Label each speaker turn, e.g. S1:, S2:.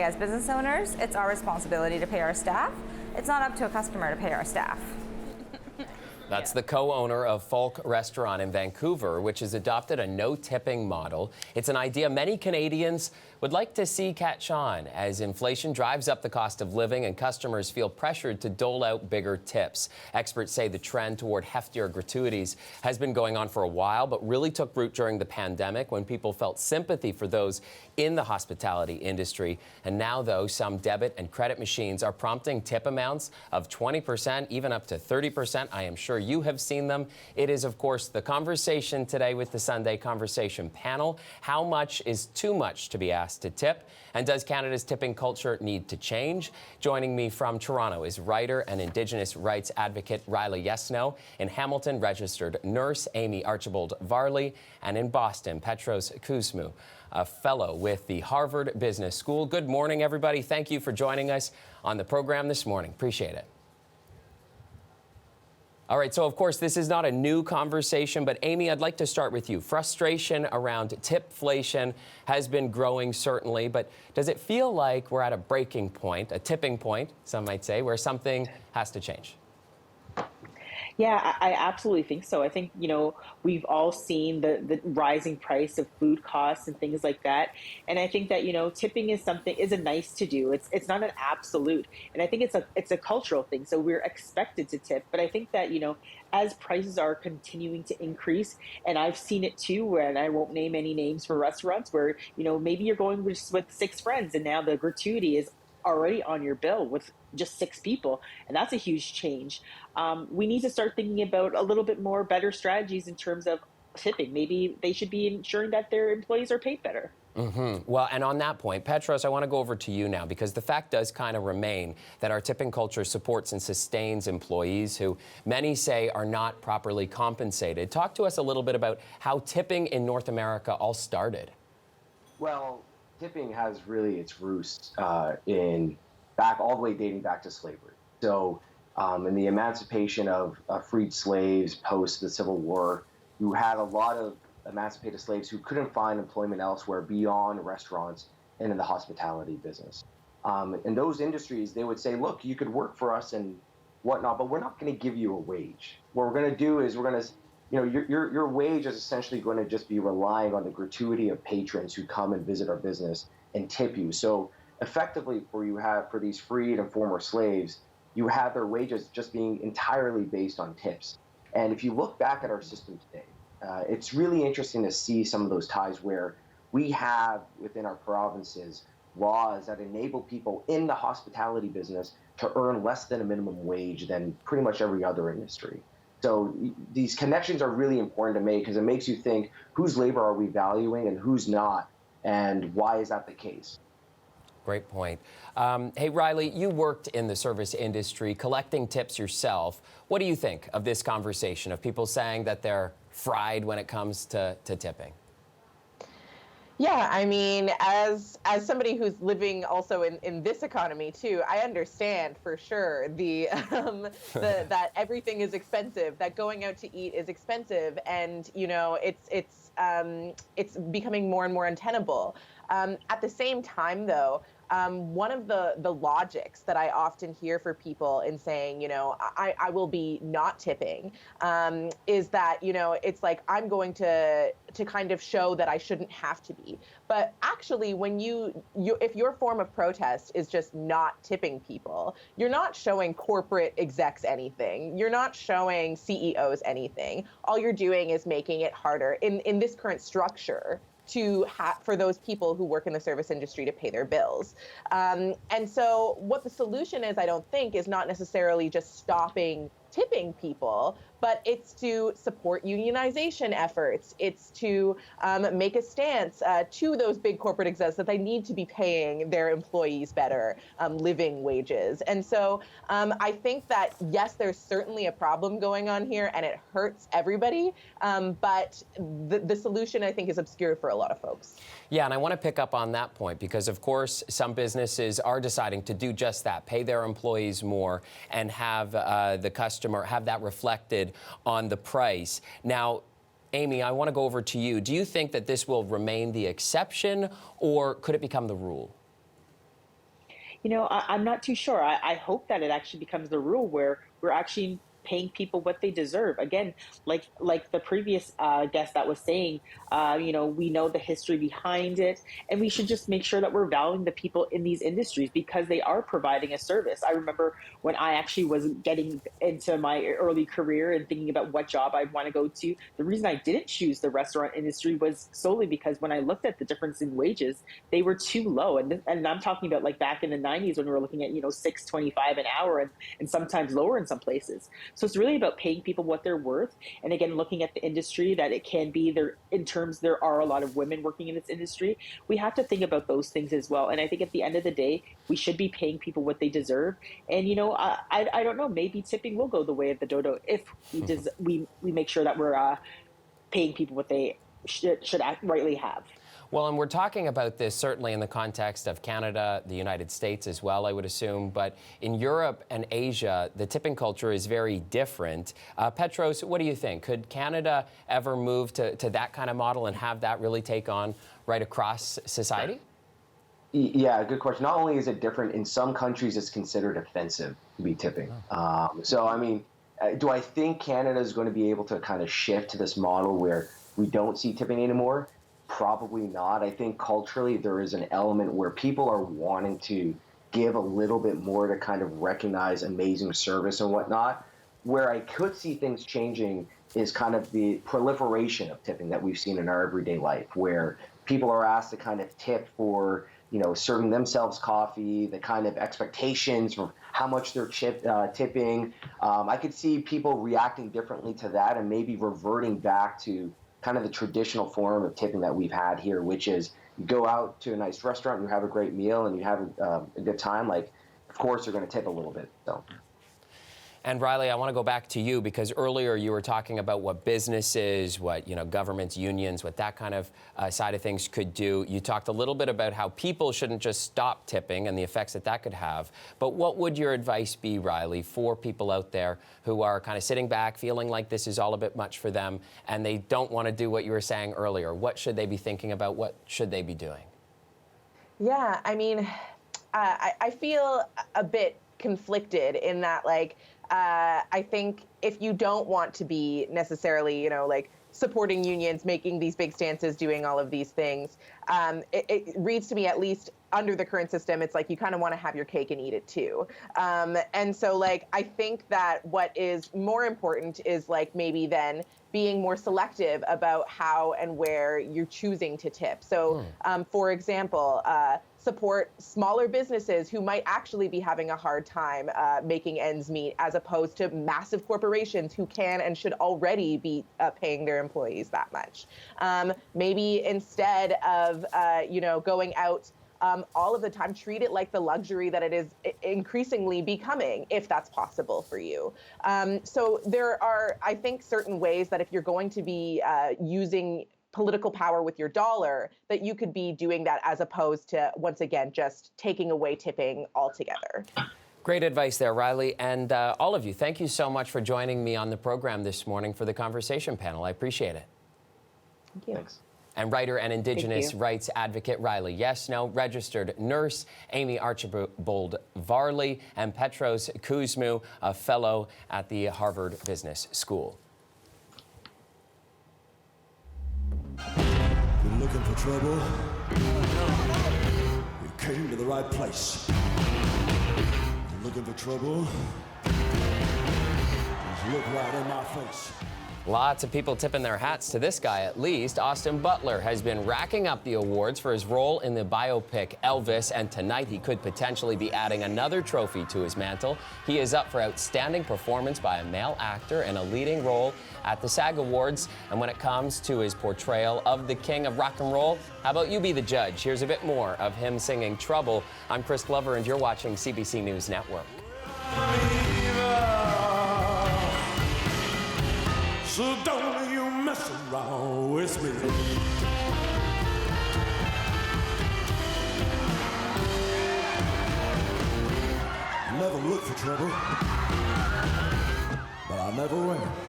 S1: as business owners, it's our responsibility to pay our staff. It's not up to a customer to pay our staff.
S2: That's the co-owner of Folk Restaurant in Vancouver, which has adopted a no-tipping model. It's an idea many Canadians would like to see catch on as inflation drives up the cost of living and customers feel pressured to dole out bigger tips. Experts say the trend toward heftier gratuities has been going on for a while, but really took root during the pandemic when people felt sympathy for those in the hospitality industry. And now, though, some debit and credit machines are prompting tip amounts of 20%, even up to 30%. I am sure you have seen them. It is, of course, the conversation today with the Sunday Conversation panel. How much is too much to be asked to tip? And does Canada's tipping culture need to change? Joining me from Toronto is writer and Indigenous rights advocate Riley Yesno. In Hamilton, registered nurse Amie Archibald-Varley. And in Boston, Petros Kusmu, a fellow with the Harvard Business School. Good morning, everybody. Thank you for joining us on the program this morning. Appreciate it. All right, so of course, this is not a new conversation, but Amie, I'd like to start with you. Frustration around tipflation has been growing, certainly, but does it feel like we're at a breaking point, a tipping point, some might say, where something has to change?
S3: Yeah, I absolutely think so. I think, we've all seen the rising price of food costs and things like that. And I think that, tipping is a nice to do. It's not an absolute. And I think it's a cultural thing. So we're expected to tip. But I think that, as prices are continuing to increase, and I've seen it too, and I won't name any names for restaurants where, maybe you're going with 6 friends and now the gratuity is already on your bill with just 6 people, and that's a huge change. We need to start thinking about a little bit more better strategies in terms of tipping. Maybe they should be ensuring that their employees are paid better.
S2: Well, and on that point, Petros, I want to go over to you now, because the fact does kind of remain that our tipping culture supports and sustains employees who many say are not properly compensated. Talk to us a little bit about how tipping in North America all started.
S4: Well, tipping has really its roots all the way dating back to slavery. So in the emancipation of freed slaves post the Civil War, you had a lot of emancipated slaves who couldn't find employment elsewhere beyond restaurants and in the hospitality business. In those industries, they would say, look, you could work for us and whatnot, but we're not going to give you a wage. What we're going to do is your wage is essentially going to just be relying on the gratuity of patrons who come and visit our business and tip you. So effectively, for these freed and former slaves, you have their wages just being entirely based on tips. And if you look back at our system today, it's really interesting to see some of those ties where we have within our provinces laws that enable people in the hospitality business to earn less than a minimum wage than pretty much every other industry. So these connections are really important to make, because it makes you think, whose labor are we valuing and who's not, and why is that the case?
S2: Great point. Hey, Riley, you worked in the service industry collecting tips yourself. What do you think of this conversation of people saying that they're fried when it comes to tipping?
S5: Yeah, I mean, as somebody who's living also in this economy too, I understand for sure that everything is expensive, that going out to eat is expensive, and it's becoming more and more untenable. At the same time, though, one of the logics that I often hear for people in saying, I will be not tipping, is that, it's like I'm going to kind of show that I shouldn't have to be. But actually, when if your form of protest is just not tipping people, you're not showing corporate execs anything. You're not showing CEOs anything. All you're doing is making it harder in this current structure for those people who work in the service industry to pay their bills. And so what the solution is, I don't think, is not necessarily just stopping tipping people, but it's to support unionization efforts. It's to make a stance to those big corporate execs that they need to be paying their employees better living wages. And so I think that, yes, there's certainly a problem going on here and it hurts everybody, but the solution, I think, is obscure for a lot of folks.
S2: Yeah, and I want to pick up on that point because, of course, some businesses are deciding to do just that, pay their employees more and have the customer have that reflected on the price. Now, Amie, I want to go over to you. Do you think that this will remain the exception or could it become the rule?
S3: I'm not too sure. I hope that it actually becomes the rule where we're actually paying people what they deserve. Again, like the previous guest that was saying, we know the history behind it, and we should just make sure that we're valuing the people in these industries because they are providing a service. I remember when I actually was getting into my early career and thinking about what job I want to go to, the reason I didn't choose the restaurant industry was solely because when I looked at the difference in wages, they were too low. And I'm talking about like back in the 90s when we were looking at, $6.25 an hour and sometimes lower in some places. So it's really about paying people what they're worth. And again, looking at the industry that it can be there in terms, there are a lot of women working in this industry. We have to think about those things as well. And I think at the end of the day, we should be paying people what they deserve. And, I don't know, maybe tipping will go the way of the dodo if we make sure that we're paying people what they should rightly have.
S2: Well, and we're talking about this certainly in the context of Canada, the United States as well, I would assume. But in Europe and Asia, the tipping culture is very different. Petros, what do you think? Could Canada ever move to that kind of model and have that really take on right across society?
S4: Yeah, good question. Not only is it different, in some countries it's considered offensive to be tipping. Do I think Canada is going to be able to kind of shift to this model where we don't see tipping anymore? Probably not. I think culturally there is an element where people are wanting to give a little bit more to kind of recognize amazing service and whatnot. Where I could see things changing is kind of the proliferation of tipping that we've seen in our everyday life, where people are asked to kind of tip for, serving themselves coffee, the kind of expectations for how much they're tipping. I could see people reacting differently to that and maybe reverting back to kind of the traditional form of tipping that we've had here, which is you go out to a nice restaurant and you have a great meal and you have a good time. Like, of course, you're going to tip a little bit. So.
S2: And Riley, I want to go back to you because earlier you were talking about what businesses, what governments, unions, what that kind of side of things could do. You talked a little bit about how people shouldn't just stop tipping and the effects that could have. But what would your advice be, Riley, for people out there who are kind of sitting back, feeling like this is all a bit much for them, and they don't want to do what you were saying earlier? What should they be thinking about? What should they be doing?
S5: Yeah, I mean, I feel a bit conflicted in that, I think if you don't want to be necessarily, supporting unions, making these big stances, doing all of these things, it reads to me, at least under the current system, it's like you kind of want to have your cake and eat it too. And so I think that what is more important is maybe then being more selective about how and where you're choosing to tip. So, for example, support smaller businesses who might actually be having a hard time making ends meet, as opposed to massive corporations who can and should already be paying their employees that much. Maybe instead of, going out all of the time, treat it like the luxury that it is increasingly becoming, if that's possible for you. So there are, I think, certain ways that if you're going to be using political power with your dollar, that you could be doing that as opposed to, once again, just taking away tipping altogether.
S2: Great advice there, Riley. And all of you, thank you so much for joining me on the program this morning for the conversation panel. I appreciate it.
S5: Thank you.
S4: Thanks.
S2: And writer and Indigenous rights advocate Riley Yesno, registered nurse Amie Archibald-Varley, and Petros Kusmu, a fellow at the Harvard Business School.
S6: You're looking for trouble? You came to the right place. You're looking for trouble? Just look right in my face.
S2: Lots of people tipping their hats to this guy, at least. Austin Butler has been racking up the awards for his role in the biopic Elvis, and tonight he could potentially be adding another trophy to his mantle. He is up for Outstanding Performance by a Male Actor in a Leading Role at the SAG Awards. And when it comes to his portrayal of the King of Rock and Roll, how about you be the judge? Here's a bit more of him singing Trouble. I'm Chris Glover, and you're watching CBC News Network.
S6: So don't you mess around with me. Never look for trouble.